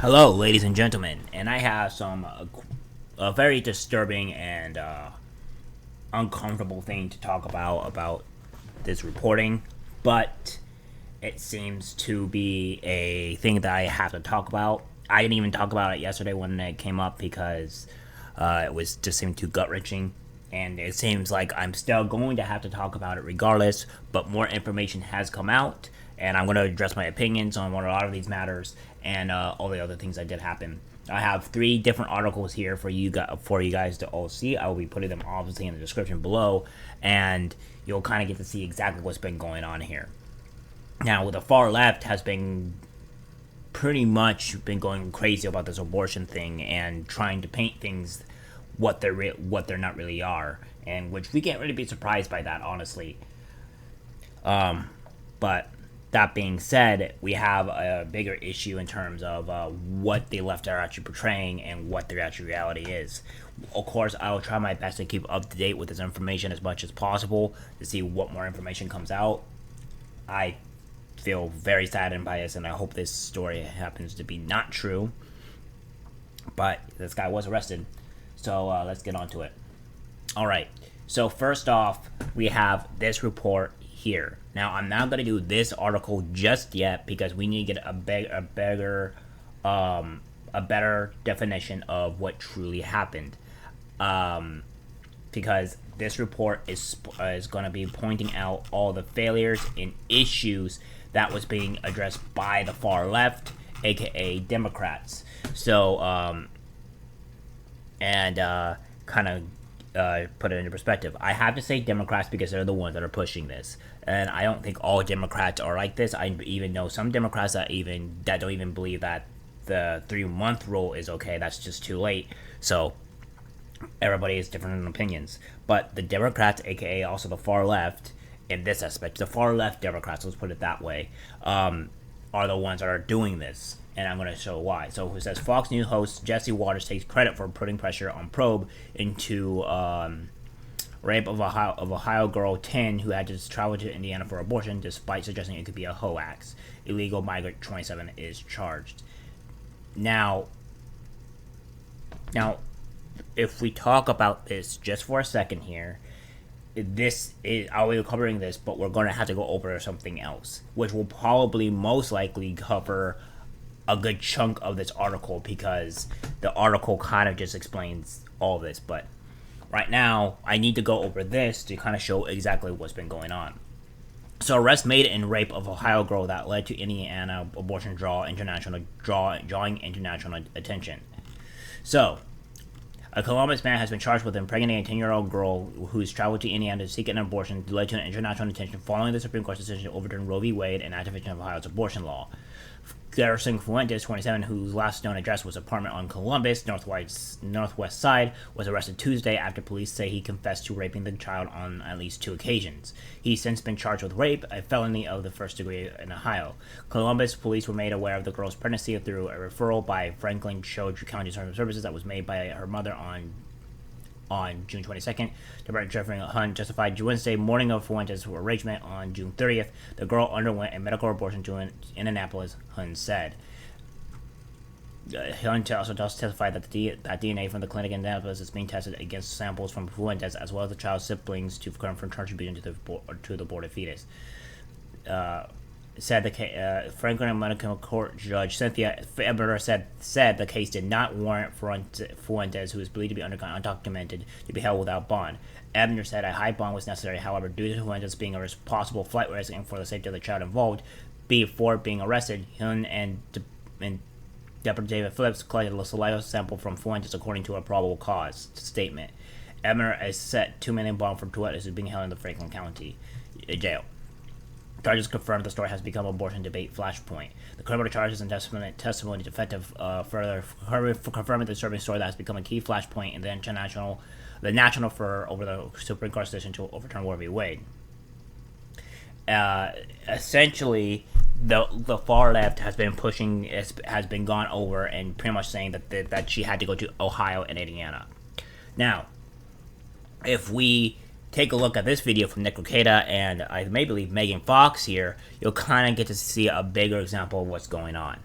Hello, ladies and gentlemen, and I have some a very disturbing and uncomfortable thing to talk about this reporting, but it seems to be a thing that I have to talk about. I didn't even talk about it yesterday when it came up because it was just seemed too gut wrenching, and it seems like I'm still going to have to talk about it regardless. But more information has come out, and I'm going to address my opinions on what a lot of these matters and all the other things that did happen. I have three different articles here for you guys to all see. I will be putting them obviously in the description below, and you'll kind of get to see exactly what's been going on here. Now, the far left has been pretty much been going crazy about this abortion thing and trying to paint things what they're not really are, and which we can't really be surprised by that, honestly. But that being said, we have a bigger issue in terms of what the left are actually portraying and what their actual reality is. Of course, I will try my best to keep up to date with this information as much as possible to see what more information comes out. I feel very saddened by this, and I hope this story happens to be not true. But this guy was arrested, so let's get on to it. All right. So first off, we have this report here. Now, I'm not going to do this article just yet because we need to get a better definition of what truly happened. Because this report is going to be pointing out all the failures and issues that was being addressed by the far left, aka Democrats. So, kind of put it into perspective. I have to say Democrats because they're the ones that are pushing this, and I don't think all Democrats are like this. I even know some Democrats that don't even believe that the 3-month rule is okay. That's just too late. So everybody has different opinions, but the Democrats, aka also the far left, in this aspect, the far left Democrats, let's put it that way, are the ones that are doing this. And I'm going to show why. So it says Fox News host Jesse Waters takes credit for putting pressure on probe into rape of Ohio girl 10 who had to travel to Indiana for abortion despite suggesting it could be a hoax. Illegal migrant 27 is charged. Now, if we talk about this just for a second here, I'll be covering this, but we're going to have to go over something else, which will probably most likely cover a good chunk of this article because the article kind of just explains all this. But right now, I need to go over this to kind of show exactly what's been going on. So, arrest made in rape of Ohio girl that led to Indiana abortion drawing international attention. So, a Columbus man has been charged with impregnating a 10-year-old girl who's traveled to Indiana to seek an abortion led to an international attention following the Supreme Court's decision to overturn Roe v. Wade and activation of Ohio's abortion law. Garrison Fuentes, 27, whose last known address was apartment on Columbus northwest side, was arrested Tuesday after police say he confessed to raping the child on at least 2 occasions. He's since been charged with rape, a felony of the first degree in Ohio. Columbus police were made aware of the girl's pregnancy through a referral by Franklin County Services that was made by her mother on June 22nd. Department Jeffrey Hunt justified Wednesday morning of Fuentes' arraignment on June 30th. The girl underwent a medical abortion in Indianapolis, Hunt said. Hunt also testified that DNA from the clinic in Indianapolis is being tested against samples from Fuentes as well as the child's siblings to confirm contribution to the aborted fetus. Said the Franklin Medical Court Judge Cynthia Ebner said the case did not warrant Fuentes, who is believed to be undocumented, to be held without bond. Ebner said a high bond was necessary, however, due to Fuentes being a possible flight risk and for the safety of the child involved. Before being arrested, Hun and Deputy David Phillips collected a saliva sample from Fuentes according to a probable cause statement. Ebner has set $2 million bond for Fuentes, who is being held in the Franklin County jail. Charges confirmed the story has become abortion debate flashpoint. The criminal charges and testimony defective further confirming the disturbing story that has become a key flashpoint in the national for over the Supreme Court's decision to overturn Roe v. Wade. Essentially, the far left has been pushing, has been gone over and pretty much saying that she had to go to Ohio and Indiana. Now, if we take a look at this video from Nick Ricada and I may believe Megan Fox here, you'll kind of get to see a bigger example of what's going on.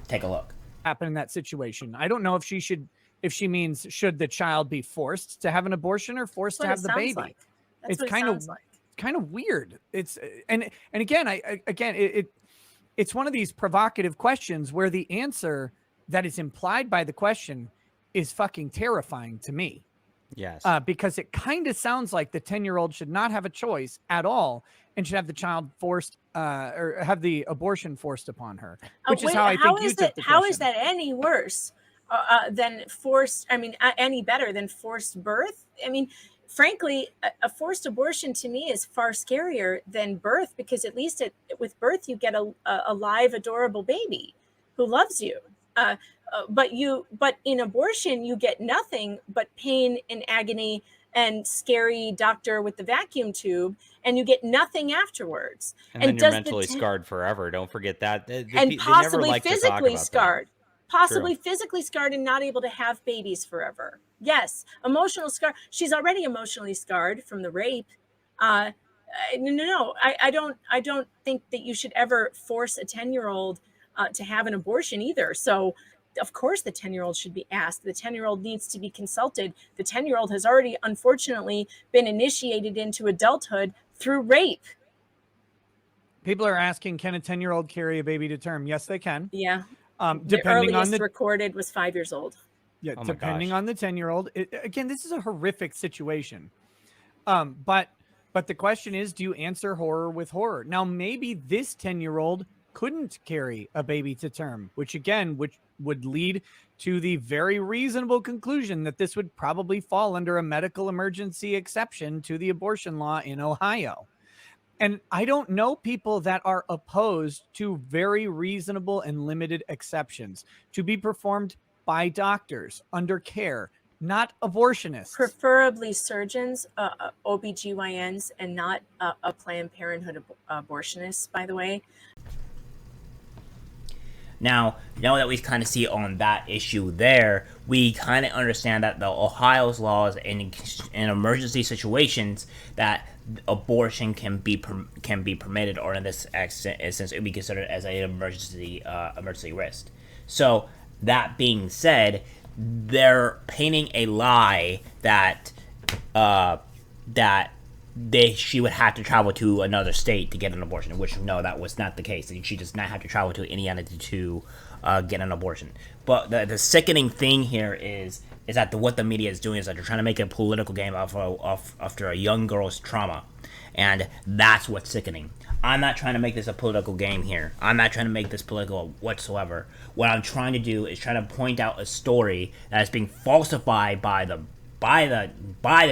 Take a look. happen in that situation. I don't know if she means should the child be forced to have an abortion or forced to have the baby. Like. That's It's what it sounds like. kind of weird. It's and again, it's one of these provocative questions where the answer that is implied by the question is fucking terrifying to me. Yes. Because it kind of sounds like the 10-year-old should not have a choice at all and should have the child forced or have the abortion forced upon her, which is how I think you took the question. How is that any worse than forced? I mean, any better than forced birth? I mean, frankly, a forced abortion to me is far scarier than birth, because at least with birth you get a live, adorable baby who loves you. But in abortion you get nothing but pain and agony and scary doctor with the vacuum tube, and you get nothing afterwards. And then you're mentally scarred forever. Don't forget that. And possibly physically scarred. Possibly physically scarred and not able to have babies forever. Yes, emotional scar. She's already emotionally scarred from the rape. No. I don't think that you should ever force a 10-year-old to have an abortion either. So, of course, the 10-year-old should be asked. The 10-year-old needs to be consulted. The 10-year-old has already, unfortunately, been initiated into adulthood through rape. People are asking, can a 10-year-old carry a baby to term? Yes, they can. Yeah. Depending on the recorded was 5 years old. Yeah, depending on the 10-year-old. Again, this is a horrific situation. But the question is, do you answer horror with horror? Now, maybe this 10-year-old couldn't carry a baby to term, which would lead to the very reasonable conclusion that this would probably fall under a medical emergency exception to the abortion law in Ohio. And I don't know people that are opposed to very reasonable and limited exceptions to be performed by doctors under care, not abortionists. Preferably surgeons, OBGYNs, and not a Planned Parenthood abortionists, by the way. Now that we kind of see on that issue there, we kind of understand that the Ohio's laws in emergency situations that abortion can be permitted, or in this instance, it would be considered as an emergency risk. So that being said, they're painting a lie that she would have to travel to another state to get an abortion, which no, that was not the case. She does not have to travel to Indiana to get an abortion. But the sickening thing here is that what the media is doing is that they're trying to make a political game after a young girl's trauma, and that's what's sickening. I'm not trying to make this a political game here. I'm not trying to make this political whatsoever. What I'm trying to do is try to point out a story that is being falsified by the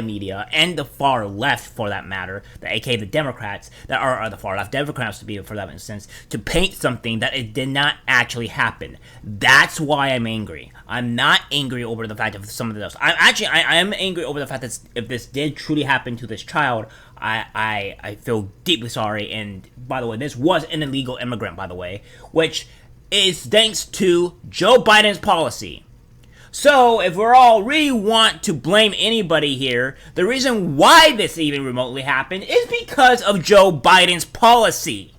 media and the far left, for that matter, aka the Democrats, that are the far left Democrats, to be for that instance, to paint something that it did not actually happen. That's why I'm angry. I'm not angry over the fact of some of this. I am angry over the fact that if this did truly happen to this child, I feel deeply sorry. And by the way, this was an illegal immigrant, by the way, which is thanks to Joe Biden's policy. So, if we're all really want to blame anybody here, the reason why this even remotely happened is because of Joe Biden's policy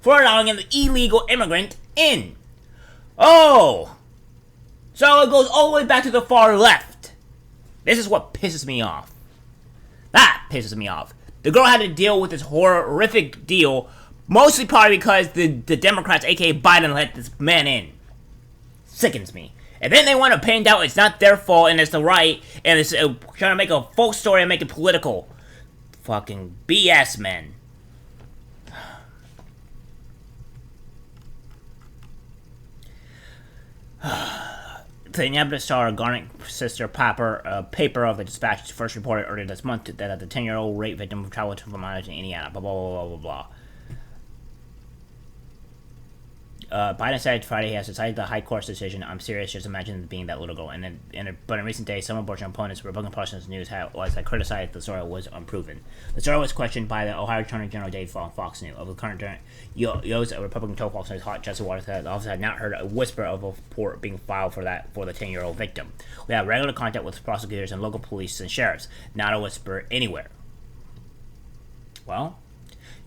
for allowing an illegal immigrant in. Oh! So it goes all the way back to the far left. This is what pisses me off. That pisses me off. The girl had to deal with this horrific deal, mostly probably because the Democrats, aka Biden, let this man in. Sickens me. And then they want to paint out it's not their fault and it's the right, and it's trying to make a false story and make it political. Fucking BS, man. The Indianapolis Star Garnet sister paper of the Dispatch first reported earlier this month that the 10-year-old rape victim traveled from Montana to Indiana. Blah blah blah blah blah. Biden said Friday he has decided the High Court's decision. I'm serious. Just imagine it being that little girl. But in recent days, some abortion opponents, Republican Parsons News, criticized the story was unproven. The story was questioned by the Ohio Attorney General Dave on Fox News. Of the current Yo's, a Republican told Fox News Jesse Waters that the office had not heard a whisper of a report being filed for the 10-year-old victim. We have regular contact with prosecutors and local police and sheriffs. Not a whisper anywhere. Well,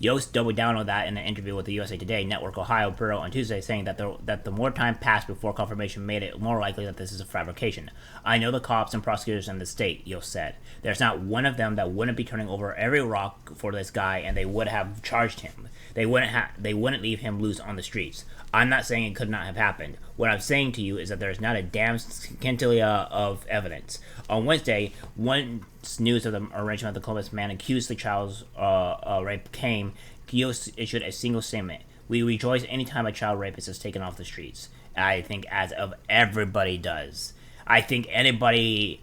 Yost doubled down on that in an interview with the USA Today Network Ohio Bureau on Tuesday, saying that the more time passed before confirmation made it more likely that this is a fabrication. I know the cops and prosecutors in the state, Yost said. There's not one of them that wouldn't be turning over every rock for this guy, and they would have charged him. They wouldn't leave him loose on the streets. I'm not saying it could not have happened. What I'm saying to you is that there's not a damn scintilla of evidence. On Wednesday, once news of the arrangement of the Columbus man accused the child's rape came, Yost issued a single statement. We rejoice anytime a child rapist is taken off the streets. I think as of everybody does. I think everybody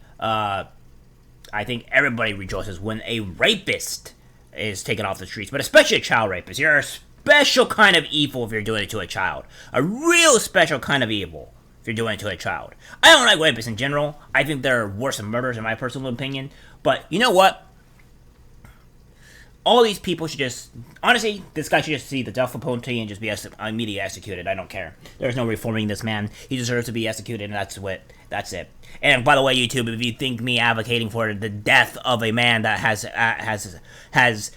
rejoices when a rapist is taken off the streets, but especially a child rapist. You're a special kind of evil if you're doing it to a child. A real special kind of evil if you're doing it to a child. I don't like rapists in general. I think they're worse than murderers in my personal opinion. But you know what? All these people should just... Honestly, this guy should just see the death penalty and just be immediately executed. I don't care. There's no reforming this man. He deserves to be executed, and that's it. And by the way, YouTube, if you think me advocating for the death of a man that has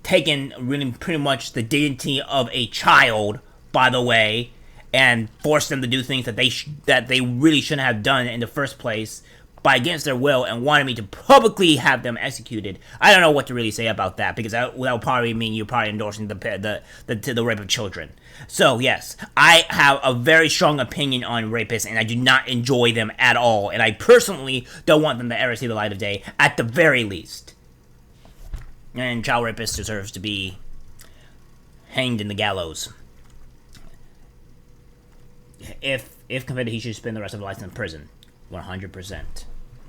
taken really pretty much the dignity of a child, by the way, and forced them to do things that they really shouldn't have done in the first place by against their will, and wanted me to publicly have them executed, I don't know what to really say about that, because that will probably mean you're probably endorsing the rape of children. So yes, I have a very strong opinion on rapists, and I do not enjoy them at all, and I personally don't want them to ever see the light of day, at the very least. And child rapist deserves to be hanged in the gallows. If convicted, he should spend the rest of his life in prison. 100%.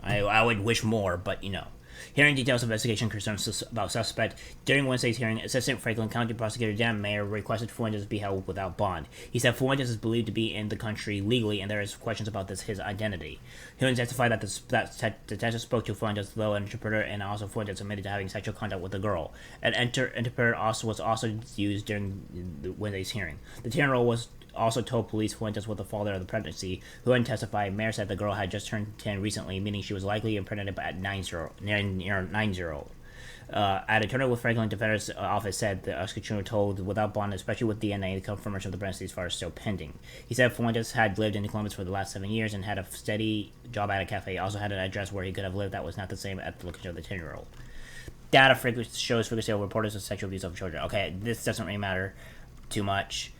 I would wish more, but you know. Hearing details of investigation concerns about suspect. During Wednesday's hearing, Assistant Franklin County Prosecutor Dan Mayer requested Fuentes be held without bond. He said Fuentes is believed to be in the country legally, and there is questions about his identity. He testified that the detective spoke to Fuentes, though an interpreter, and also Fuentes admitted to having sexual contact with the girl. An interpreter was also used during Wednesday's hearing. The 10-year-old was also told police Fuentes was the father of the pregnancy. Who hadn't testified, Mayer said the girl had just turned 10 recently, meaning she was likely impregnated at 9-year-old. At attorney with Franklin Defender's office said the executioner told without bond, especially with DNA, the confirmation of the pregnancy as far as still pending. He said Fuentes had lived in Columbus for the last 7 years and had a steady job at a cafe. He also had an address where he could have lived that was not the same at the location of the 10-year-old. Data shows frequency of reporters of sexual abuse of children. Okay, this doesn't really matter too much.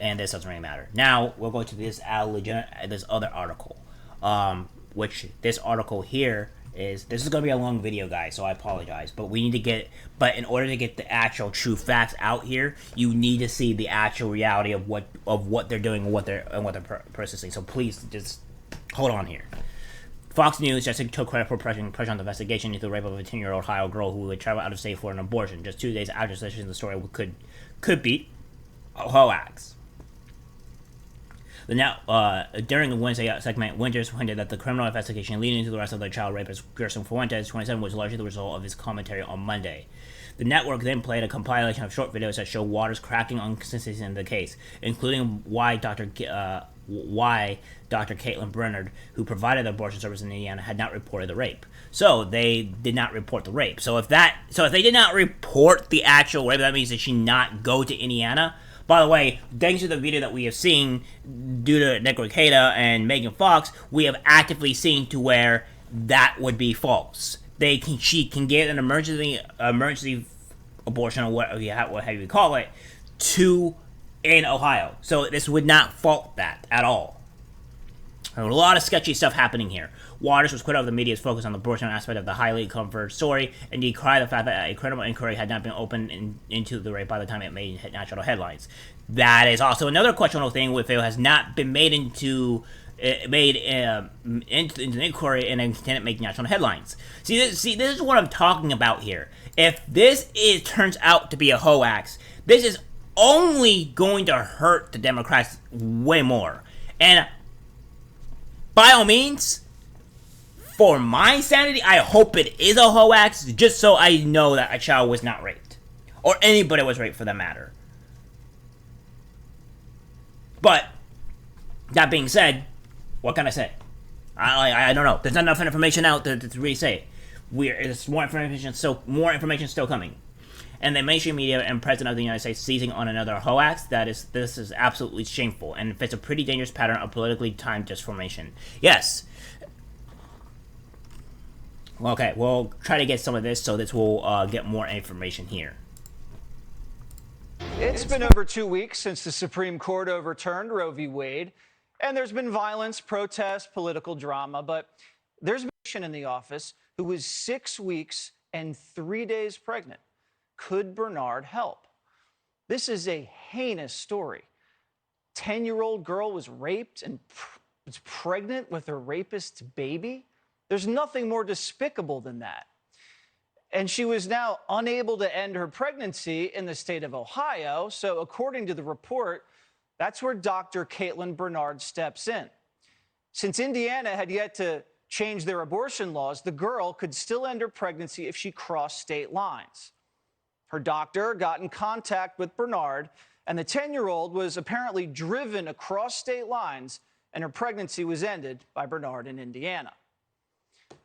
And this doesn't really matter. Now, we'll go to this other article. Which, this article here this is going to be a long video, guys, so I apologize. But in order to get the actual true facts out here, you need to see the actual reality of what they're doing and what they're processing. So please, just hold on here. Fox News just took credit for pressure on the investigation into the rape of a 10-year-old Ohio girl who would travel out of state for an abortion. Just 2 days after the story could be a hoax. During the Wednesday segment, Winters hinted that the criminal investigation leading to the arrest of the child rapist Gerson Fuentes, 27, was largely the result of his commentary on Monday. The network then played a compilation of short videos that show Waters cracking on consistencies in the case, including why Dr. Caitlin Bernard, who provided the abortion service in Indiana, had not reported the rape. So they did not report the rape. So if they did not report the actual rape, that means that she not go to Indiana. By the way, thanks to the video that we have seen, due to Nick Rekieta and Megan Fox, we have actively seen to where that would be false. She can get an emergency abortion, or whatever you call it, in Ohio. So this would not fault that at all. There's a lot of sketchy stuff happening here. Waters was critical of the media's focus on the abortion aspect of the highly covered story, and decried the fact that a credible inquiry had not been opened into the rape by the time it made national headlines. That is also another questionable thing if it has not been made into an inquiry and it didn't make national headlines. See, this is what I'm talking about here. If this turns out to be a hoax, this is only going to hurt the Democrats way more. And by all means, for my sanity, I hope it is a hoax, just so I know that a child was not raped. Or anybody was raped, for that matter. But, that being said, what can I say? I don't know. There's not enough information out there to really say. There's more information still coming. And the mainstream media and President of the United States seizing on another hoax. This is absolutely shameful and fits a pretty dangerous pattern of politically timed disinformation. Yes. Okay, we'll try to get some of this, so this will get more information here. It's been over 2 weeks since the Supreme Court overturned Roe v. Wade, and there's been violence, protests, political drama, but there's been a patient in the office who was 6 weeks and 3 days pregnant. Could Bernard help? This is a heinous story. 10-year-old girl was raped and was pregnant with her rapist's baby. There's nothing more despicable than that. And she was now unable to end her pregnancy in the state of Ohio. So according to the report, that's where Dr. Caitlin Bernard steps in. Since Indiana had yet to change their abortion laws, the girl could still end her pregnancy if she crossed state lines. Her doctor got in contact with Bernard, and the 10-year-old was apparently driven across state lines, and her pregnancy was ended by Bernard in Indiana.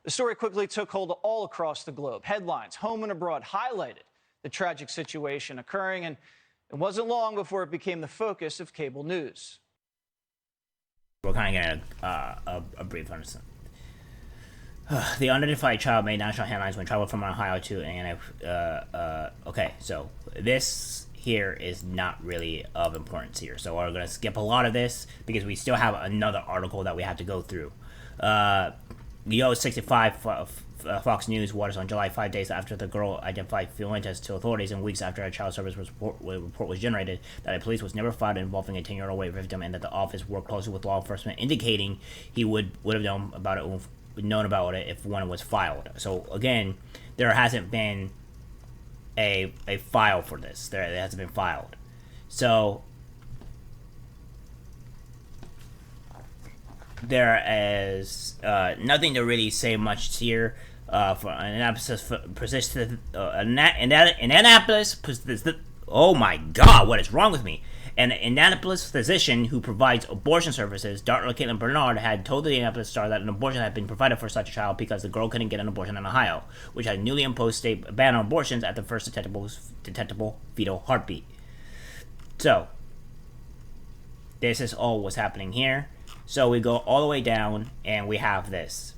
The story quickly took hold all across the globe. Headlines, home and abroad, highlighted the tragic situation occurring, and it wasn't long before it became the focus of cable news. We're kind of getting a brief understanding. The unidentified child made national headlines when traveled from Ohio to Indiana. Okay, so this here is not really of importance here. So we're going to skip a lot of this because we still have another article that we have to go through. Yo 65 Fox News waters on July 5 days after the girl identified Fuentes to authorities and weeks after a child service report was generated that a police was never filed involving a 10-year-old rape victim and that the office worked closely with law enforcement, indicating he would have known about it if one was filed. So again, there hasn't been a file for this. It hasn't been filed. So there is nothing to really say much here. For Indianapolis, oh my God, what is wrong with me? An Indianapolis physician who provides abortion services, Dr. Caitlin Bernard, had told the Indianapolis Star that an abortion had been provided for such a child because the girl couldn't get an abortion in Ohio, which had newly imposed state ban on abortions at the first detectable fetal heartbeat. So, this is all what's happening here. So we go all the way down, and we have this.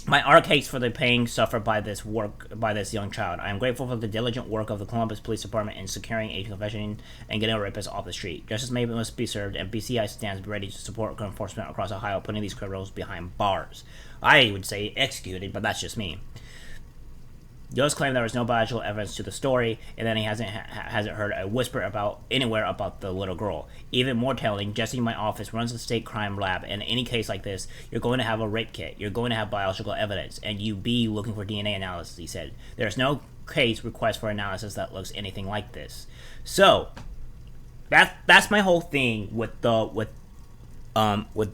My art case for the pain suffered by this young child. I am grateful for the diligent work of the Columbus Police Department in securing a confession and getting a rapist off the street. Justice must be served, and BCI stands ready to support enforcement across Ohio, putting these criminals behind bars. I would say executed, but that's just me. Yost claimed there was no biological evidence to the story, and then he hasn't heard a whisper anywhere about the little girl. Even more telling, Jesse in my office runs the state crime lab, and in any case like this, you're going to have a rape kit, you're going to have biological evidence, and you be looking for DNA analysis, he said. There's no case request for analysis that looks anything like this. So, that's my whole thing with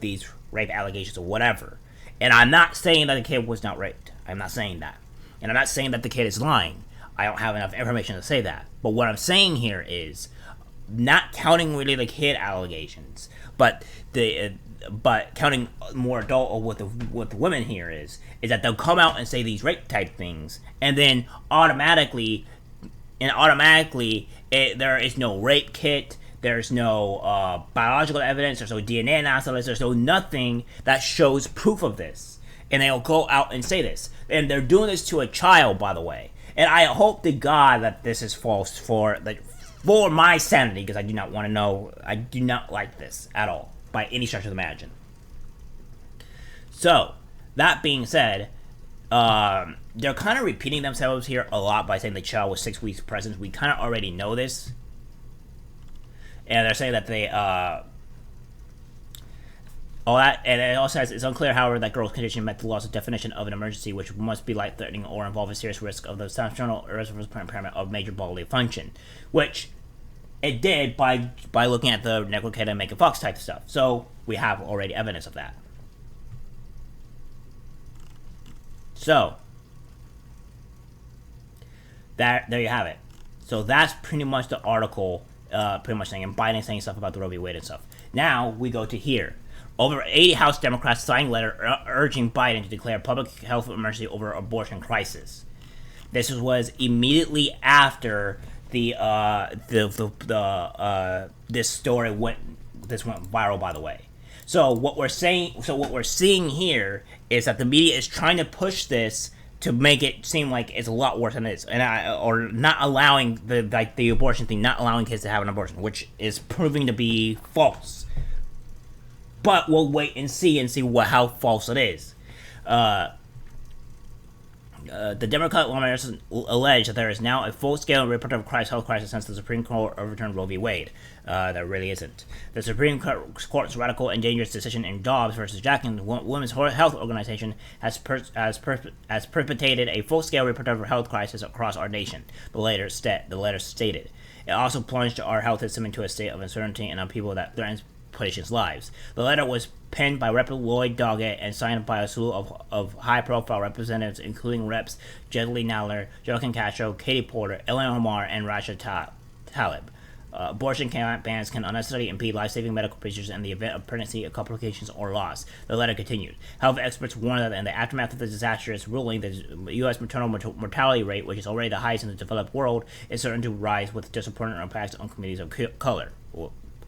these rape allegations or whatever. And I'm not saying that the kid was not raped. I'm not saying that. And I'm not saying that the kid is lying. I don't have enough information to say that. But what I'm saying here is, not counting really the kid allegations, but counting more adult or what the women here is that they'll come out and say these rape type things, and then automatically there is no rape kit. There's no biological evidence. There's no DNA analysis. There's no nothing that shows proof of this. And they'll go out and say this. And they're doing this to a child, by the way. And I hope to God that this is false for my sanity, because I do not want to know. I do not like this at all, by any stretch of the imagination. So, that being said, they're kind of repeating themselves here a lot by saying the child was 6 weeks pregnant. We kind of already know this. And they're saying that they, all that, and it also says it's unclear, however, that girl's condition met the law's definition of an emergency, which must be life-threatening or involve a serious risk of the functional or irreversible impairment of major bodily function, which it did by looking at the necrocata and Megan Fox type stuff. So we have already evidence of that. So there you have it. So that's pretty much the article, pretty much saying, and Biden saying stuff about the Roe v. Wade and stuff. Now we go to here. Over 80 House Democrats signed a letter urging Biden to declare public health emergency over abortion crisis. This was immediately after this story went viral, by the way. So what we're seeing here is that the media is trying to push this to make it seem like it's a lot worse than it is, or not allowing the abortion thing, not allowing kids to have an abortion, which is proving to be false. But we'll wait and see how false it is. The Democrat lawmakers allege that there is now a full-scale reproductive health crisis since the Supreme Court overturned Roe v. Wade. There really isn't. The Supreme Court's radical and dangerous decision in Dobbs versus Jackson, the Women's Health Organization, has perpetrated a full-scale reproductive health crisis across our nation, the letter stated. It also plunged our health system into a state of uncertainty and upheaval that threatens patients' lives. The letter was penned by Rep. Lloyd Doggett and signed by a slew of high-profile representatives, including Reps Jedli Naller, Joaquin Castro, Katie Porter, Ilhan Omar, and Rashid Tlaib. Abortion bans can unnecessarily impede life-saving medical procedures in the event of pregnancy, complications, or loss. The letter continued. Health experts warn that in the aftermath of the disastrous ruling, the U.S. maternal mortality rate, which is already the highest in the developed world, is certain to rise with disproportionate impacts on communities of color.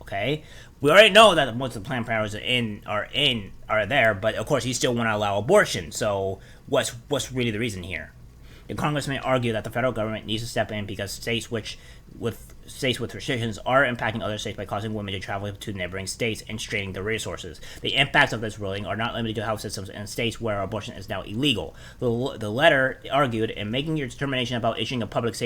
Okay, we already know that most of the Planned Parenthood are there, but of course you still want to allow abortion. So what's really the reason here? The congressman argued that the federal government needs to step in because states with restrictions are impacting other states by causing women to travel to neighboring states and straining their resources. The impacts of this ruling are not limited to health systems in states where abortion is now illegal. The letter argued, in making your determination about issuing a public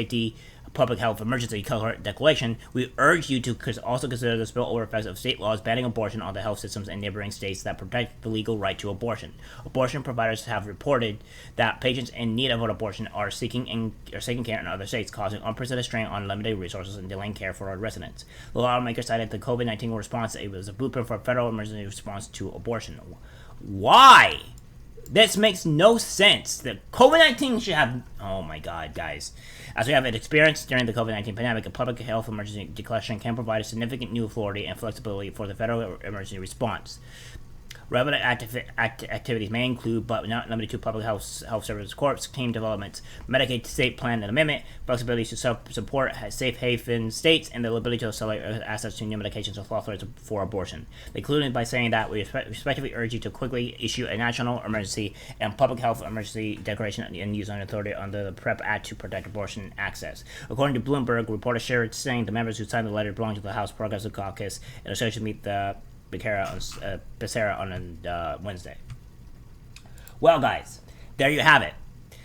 health emergency declaration, we urge you to also consider the spillover effects of state laws banning abortion on the health systems in neighboring states that protect the legal right to abortion. Abortion providers have reported that patients in need of an abortion are seeking care in other states, causing unprecedented strain on limited resources and delaying care for our residents. The lawmaker cited the COVID-19 response as a blueprint for a federal emergency response to abortion. Why? This makes no sense. The COVID-19 should have... Oh my god, guys. As we have experienced during the COVID-19 pandemic, a public health emergency declaration can provide a significant new authority and flexibility for the federal emergency response. Relevant activities may include, but not limited to, public health services corps, team developments, Medicaid state plan and amendment, flexibility to support safe haven states, and the ability to accelerate access to new medications with authorized for abortion. They concluded by saying that we respectively urge you to quickly issue a national emergency and public health emergency declaration and use an authority under the PrEP Act to protect abortion access. According to Bloomberg, reporters shared saying the members who signed the letter belong to the House Progressive Caucus and are scheduled to meet the Becerra on Wednesday. Well, guys, there you have it.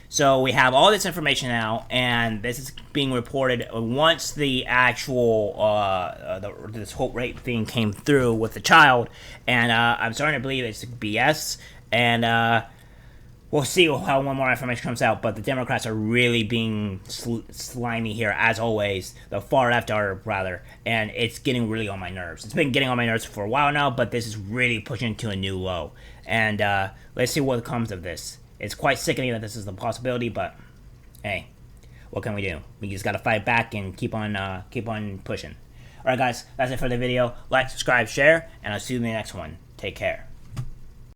So we have all this information now, and this is being reported once the actual this whole rape thing came through with the child, and I'm starting to believe it's BS, and we'll see how one more information comes out, but the Democrats are really being slimy here, as always. The far left are, rather, and it's getting really on my nerves. It's been getting on my nerves for a while now, but this is really pushing to a new low. And let's see what comes of this. It's quite sickening that this is a possibility, but hey, what can we do? We just gotta fight back and keep on pushing. Alright guys, that's it for the video. Like, subscribe, share, and I'll see you in the next one. Take care.